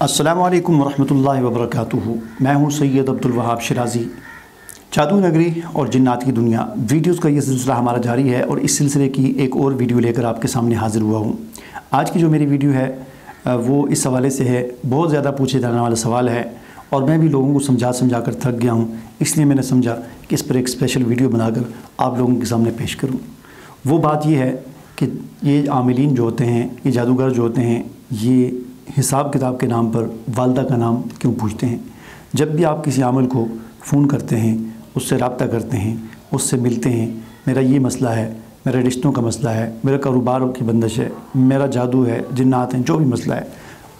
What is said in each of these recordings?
अस्सलामु अलैकुम वरहमतुल्लाहि वबरकातुहू। मैं हूँ सैयद अब्दुल वहाब शिराज़ी। जादू नगरी और जिन्नात की दुनिया वीडियोज़ का ये सिलसिला हमारा जारी है और इस सिलसिले की एक और वीडियो लेकर आपके सामने हाज़िर हुआ हूँ। आज की जो मेरी वीडियो है वो इस हवाले से है, बहुत ज़्यादा पूछे जाने वाला सवाल है और मैं भी लोगों को समझा कर थक गया हूँ, इसलिए मैंने समझा कि इस पर एक स्पेशल वीडियो बनाकर आप लोगों के सामने पेश करूँ। वो बात ये है कि ये आमिलीन जो होते हैं, ये जादूगर जो होते हैं, ये हिसाब किताब के नाम पर वालदा का नाम क्यों पूछते हैं। जब भी आप किसी आमिल को फ़ोन करते हैं, उससे रब्ता करते हैं, उससे मिलते हैं, मेरा ये मसला है, मेरे रिश्तों का मसला है, मेरा कारोबार की बंदिश है, मेरा जादू है, जिन्नात हैं, जो भी मसला है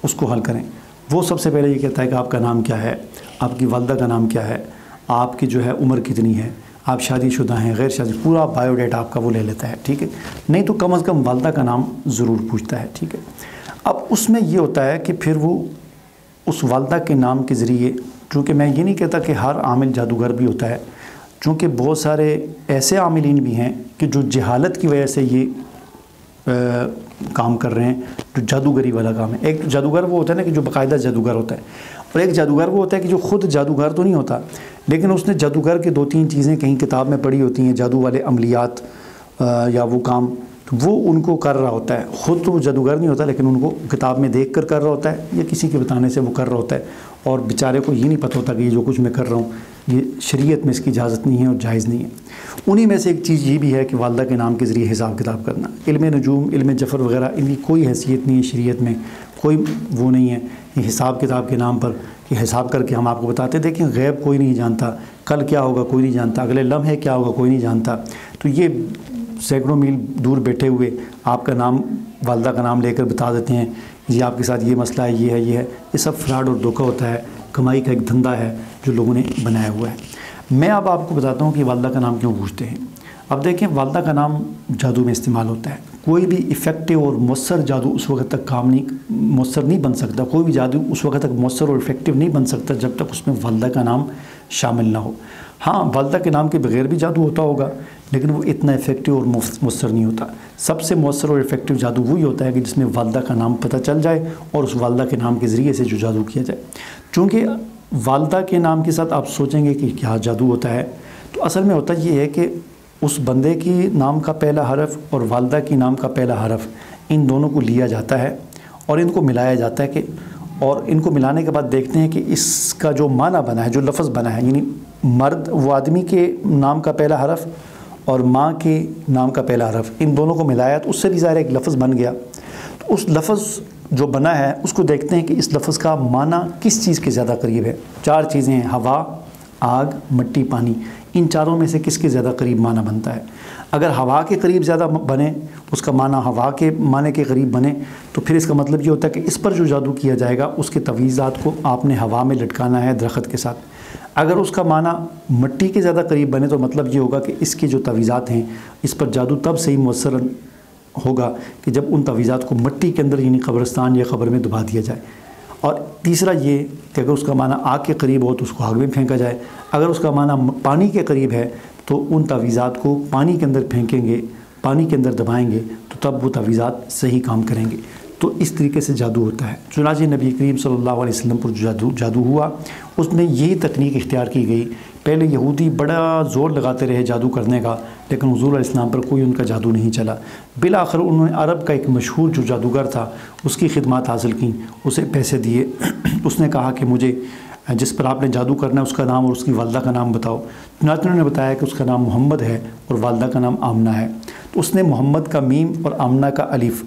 उसको हल करें। वो सबसे पहले ये कहता है कि आपका नाम क्या है, आपकी वालदा का नाम क्या है, आपकी जो है उम्र कितनी है, आप शादीशुदा हैं, गैर शादी, पूरा बायोडाटा आपका वो ले लेता है, ठीक है। नहीं तो कम से कम वालदा का नाम ज़रूर पूछता है, ठीक है। अब उसमें ये होता है कि फिर वो उस वालदा के नाम के ज़रिए, चूँकि मैं ये नहीं कहता कि हर आमिल जादूगर भी होता है, चूँकि बहुत सारे ऐसे आमिलीन भी हैं कि जो जहालत की वजह से ये काम कर रहे हैं, जो जादूगरी वाला काम है। एक जादूगर वो होता है ना कि जो बाकायदा जादूगर होता है, और एक जादूगर वो होता है कि जो ख़ुद जादूगर तो नहीं होता, लेकिन उसने जादूगर की 2-3 चीज़ें कहीं किताब में पढ़ी होती हैं, जादू वाले अमलियात या वो काम, तो वो उनको कर रहा होता है। ख़ुद तो वो जादूगर नहीं होता, लेकिन उनको किताब में देख कर रहा होता है या किसी के बताने से वो कर रहा होता है, और बेचारे को ये नहीं पता होता कि ये जो कुछ मैं कर रहा हूँ ये शरीयत में इसकी इजाज़त नहीं है और जायज़ नहीं है। उन्हीं में से एक चीज़ ये भी है कि वालदा के नाम के ज़रिए हिसाब किताब करना। इल्म नजूम, इल्म जफ़र वगैरह, इनकी कोई हैसियत नहीं है शरीयत में, कोई वो नहीं है। ये हिसाब किताब के नाम पर कि हिसाब करके हम आपको बताते, देखें गैब कोई नहीं जानता, कल क्या होगा कोई नहीं जानता, अगले लम्हे क्या होगा कोई नहीं जानता। तो ये सैकड़ों मील दूर बैठे हुए आपका नाम, वालदा का नाम लेकर बता देते हैं जी आपके साथ ये मसला है, ये है, ये है। ये सब फ्रॉड और धोखा होता है, कमाई का एक धंधा है जो लोगों ने बनाया हुआ है। मैं अब आपको बताता हूँ कि वालदा का नाम क्यों पूछते हैं। अब देखें, वालदा का नाम जादू में इस्तेमाल होता है। कोई भी इफ़ेक्टिव और मौसर जादू उस वक्त तक मौसर नहीं बन सकता, कोई भी जादू उस वक्त तक मौसर और इफ़ेक्टिव नहीं बन सकता जब तक उसमें वालदा का नाम शामिल ना हो। हाँ, वालदा के नाम के बगैर भी जादू होता होगा, लेकिन वो इतना इफ़ेक्टिव और मौसर नहीं होता। सबसे मौसर और इफ़ेक्टिव जादू वही होता है कि जिसमें वालदा का नाम पता चल जाए और उस वालदा के नाम के ज़रिए से जो जादू किया जाए। चूँकि वालदा के नाम के साथ आप सोचेंगे कि क्या जादू होता है, तो असल में होता ये है कि उस बंदे की नाम का पहला हरफ और वालदा की नाम का पहला हरफ, इन दोनों को लिया जाता है और इनको मिलाया जाता है और इनको मिलाने के बाद देखते हैं कि इसका जो माना बना है, जो लफ्ज़ बना है, यानी मर्द वो आदमी के नाम का पहला हरफ और माँ के नाम का पहला हरफ, इन दोनों को मिलाया तो उससे भी ज़ाहिर एक लफ्ज़ बन गया। तो उस लफ्ज़ जो बना है उसको देखते हैं कि इस लफ्ज़ का माना किस चीज़ के ज़्यादा करीब है। 4 चीज़ें हैं, हवा, आग, मिट्टी, पानी। इन चारों में से किसके ज़्यादा करीब माना बनता है। अगर हवा के करीब ज़्यादा बने, उसका माना हवा के माने के करीब बने, तो फिर इसका मतलब ये होता है कि इस पर जो जादू किया जाएगा उसके तवीज़ात को आपने हवा में लटकाना है दरख्त के साथ। अगर उसका माना मिट्टी के ज़्यादा करीब बने तो मतलब ये होगा कि इसके जो तवीज़ात हैं इस पर जादू तब से ही मुअस्सर होगा कि जब उन तवीज़ात को मिट्टी के अंदर यानी कब्रिस्तान या क़ब्र में दबा दिया जाए। और तीसरा ये कि अगर उसका माना आग के करीब हो तो उसको आग में फेंका जाए। अगर उसका माना पानी के करीब है तो उन तवीज़ात को पानी के अंदर फेंकेंगे, पानी के अंदर दबाएंगे, तो तब वो तवीज़ात सही काम करेंगे। तो इस तरीके से जादू होता है। चुनांचे नबी करीम सल्लल्लाहु अलैहि वसल्लम पर जो जादू हुआ उसमें यही तकनीक इख्तियार की गई। पहले यहूदी बड़ा ज़ोर लगाते रहे जादू करने का, लेकिन हुज़ूर अलैहिस्सलाम पर कोई उनका जादू नहीं चला। बिलाखिर उन्होंने अरब का एक मशहूर जो जादूगर था उसकी खिदमत हासिल की, उसे पैसे दिए। उसने कहा कि मुझे जिस पर आपने जादू करना है उसका नाम और उसकी वालदा का नाम बताओ। चुनांचे उन्होंने बताया कि उसका नाम मोहम्मद है और वालदा का नाम आमना है। तो उसने मोहम्मद का मीम और आमना का अलिफ़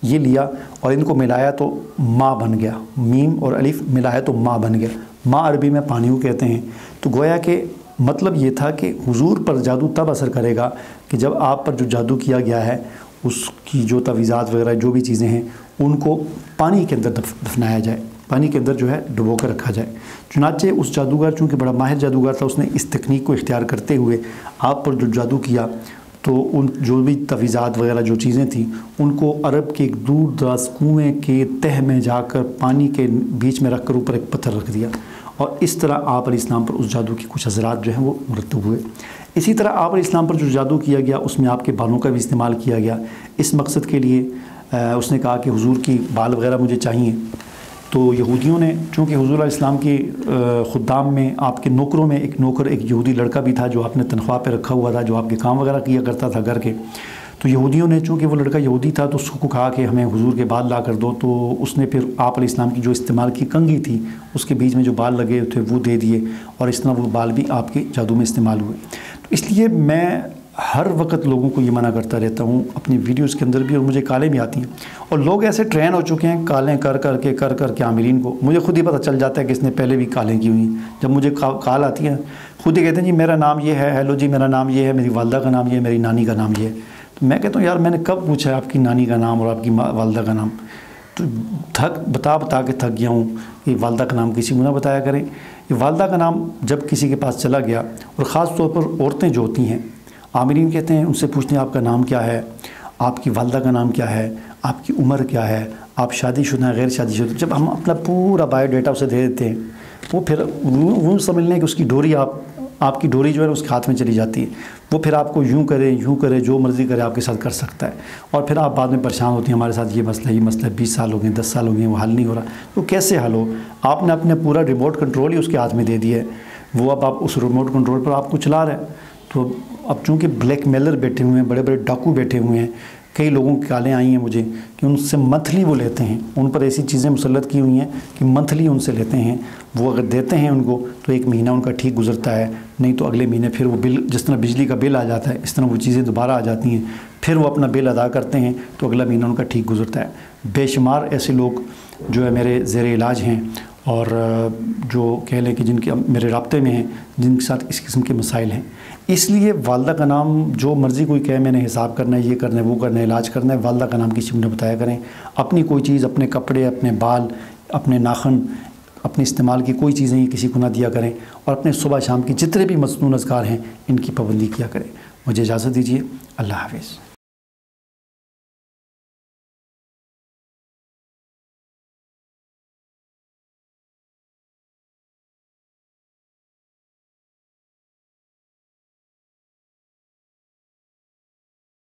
ये लिया और इनको मिलाया तो माँ बन गया। मीम और अलिफ़ मिलाया तो माँ बन गया। माँ अरबी में पानी को कहते हैं। तो गोया कि मतलब ये था कि हुजूर पर जादू तब असर करेगा कि जब आप पर जो जादू किया गया है उसकी जो तवीज़ात वगैरह जो भी चीज़ें हैं उनको पानी के अंदर दफनाया जाए, पानी के अंदर जो है डुबो कर रखा जाए। चुनांचे उस जादूगर, चूँकि बड़ा माहिर जादूगर था, उसने इस तकनीक को इख्तियार करते हुए आप पर जो जादू किया तो उन जो भी तवीज़ात वगैरह जो चीज़ें थी उनको अरब के एक दूर दराज कुएँ के तह में जाकर पानी के बीच में रख कर ऊपर एक पत्थर रख दिया, और इस तरह आप अलैहिस्सलाम पर उस जादू के कुछ असरात जो हैं वो मुरतब हुए। इसी तरह आप अलैहिस्सलाम पर जो जादू किया गया उसमें आपके बालों का भी इस्तेमाल किया गया। इस मकसद के लिए उसने कहा कि हुजूर की बाल वगैरह मुझे चाहिए, تو یہودیوں نے چونکہ حضور علیہ السلام کے خدام میں آپ کے نوکروں میں ایک یہودی لڑکا بھی تھا جو آپ نے تنخواہ پہ رکھا ہوا تھا، جو آپ کے کام وغیرہ کیا کرتا تھا گھر کے، تو یہودیوں نے چونکہ وہ لڑکا یہودی تھا تو اس کو کہا کہ ہمیں حضور کے بال لا کر دو، تو اس نے پھر آپ علیہ السلام کی جو استعمال کی کنگھی تھی اس کے بیچ میں جو بال لگے تھے وہ دے دیے، اور اس طرح وہ بال بھی آپ کے جادو میں استعمال ہوئے۔ تو اس لیے میں ہر وقت لوگوں کو یہ منع کرتا رہتا ہوں اپنی ویڈیوز کے اندر بھی، اور مجھے کالیں بھی آتی ہیں، اور لوگ ایسے ٹرین ہو چکے ہیں کالیں کر کے عاملین کو، مجھے خود ہی پتہ چل جاتا ہے کہ اس نے پہلے بھی کالیں کی ہوئی ہیں۔ جب مجھے کال آتی ہے خود ہی کہتے ہیں جی میرا نام یہ ہے، ہیلو جی میرا نام یہ ہے، میری والدہ کا نام یہ ہے، میری نانی کا نام یہ ہے۔ تو میں کہتا ہوں یار میں نے کب پوچھا ہے آپ کی نانی کا نام اور آپ کی والدہ کا نام؟ تو بتا کے تھک گیا ہوں کہ والدہ کا نام کسی کو نہ بتایا کریں۔ یہ والدہ کا نام جب کسی کے پاس چلا گیا، اور خاص طور پر عورتیں جو ہوتی ہیں، عاملین کہتے ہیں ان سے پوچھتے ہیں آپ کا نام کیا ہے، آپ کی والدہ کا نام کیا ہے، آپ کی عمر کیا ہے، آپ شادی شدہ ہیں غیر شادی شدہ۔ جب ہم اپنا پورا بایو ڈیٹا اسے دے دیتے ہیں، وہ پھر وہ سمجھ لیں کہ اس کی ڈوری آپ کی ڈوری جو ہے اس کے ہاتھ میں چلی جاتی ہے، وہ پھر آپ کو یوں کرے جو مرضی کرے آپ کے ساتھ کر سکتا ہے، اور پھر آپ بعد میں پریشان ہوتی ہیں ہمارے ساتھ یہ مسئلہ 20 سال ہو گئے 10 سال ہو گئے وہ حل نہیں ہو رہا۔ تو کیسے حل ہو؟ آپ نے اپنے پورا ریموٹ کنٹرول ہی اس کے ہاتھ میں دے دیا ہے، وہ اب آپ اس ریموٹ کنٹرول پر آپ کو چلا رہے ہیں۔ تو اب چونکہ بلیک میلر بیٹھے ہوئے ہیں، بڑے بڑے ڈاکو بیٹھے ہوئے ہیں، کئی لوگوں کی کالیں آئی ہیں مجھے کہ ان سے منتھلی وہ لیتے ہیں، ان پر ایسی چیزیں مسلط کی ہوئی ہیں کہ منتھلی ان سے لیتے ہیں، وہ اگر دیتے ہیں ان کو تو ایک مہینہ ان کا ٹھیک گزرتا ہے، نہیں تو اگلے مہینے پھر وہ بل، جس طرح بجلی کا بل آ جاتا ہے اس طرح وہ چیزیں دوبارہ آ جاتی ہیں، پھر وہ اپنا بل ادا کرتے ہیں تو اگلا مہینہ ان کا ٹھیک گزرتا ہے۔ بے شمار ایسے لوگ جو ہے میرے زیر علاج ہیں، اور جو کہہ لیں کہ جن کے میرے رابطے میں ہیں، جن کے ساتھ اس قسم کے مسائل ہیں۔ اس لیے والدہ کا نام جو مرضی کوئی کہے میں نے حساب کرنا ہے، یہ کرنا ہے، وہ کرنا ہے، علاج کرنا ہے، والدہ کا نام کسی کو نہ بتایا کریں۔ اپنی کوئی چیز، اپنے کپڑے، اپنے بال، اپنے ناخن، اپنے استعمال کی کوئی چیزیں کسی کو نہ دیا کریں، اور اپنے صبح شام کی جتنے بھی مسنون اذکار ہیں ان کی پابندی کیا کریں۔ مجھے اجازت دیجیے، اللہ حافظ۔